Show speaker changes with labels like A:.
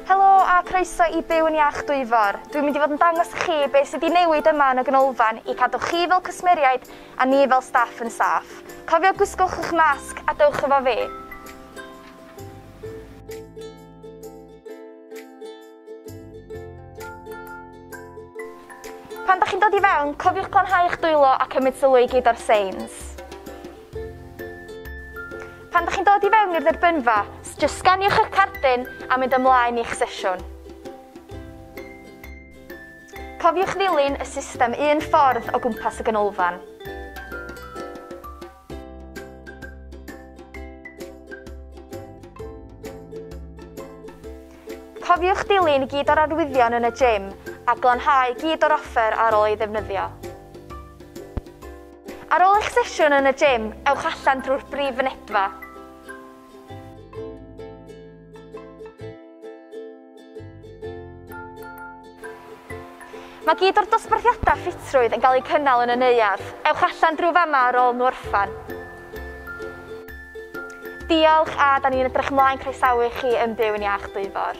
A: Helo a croeso I Byw yn Iach Dwyfor. Dwi'n mynd I fod yn dangos I chi beth sydd wedi newid yma yn y ganolfan I cadw chi fel cwsmeriaid a ni fel staff yn saff. Cofiwch gwisgwch eich masg a dewch efo fi. Pan da chi'n dod I fewn, cofiwch glanhau eich dwylo a cymryd sylw I gyd o'r seins. Pan da chi'n dod I fewn i'r dderbynfa, jyst sganiwch eich cardyn a mynd ymlaen i'ch sesiwn. Cofiwch ddilyn y system un ffordd o gwmpas y ganolfan. Cofiwch dilyn I gyd o'r arwyddion yn y gym a glanhau gyd o'r offer ar ôl ei ddefnyddio. Ar ôl eich sesiwn yn y gym, ewch allan drwy'r brif fynedfa. Mae gyd o'r dosbarthiadau ffitrwydd yn cael eu cynnal yn y neuadd. Ewch allan drwy fama ar ôl nhw orffan. Diolch a da ni'n edrych ymlaen croesawu chi yn Byw yn Iach Dwyfor.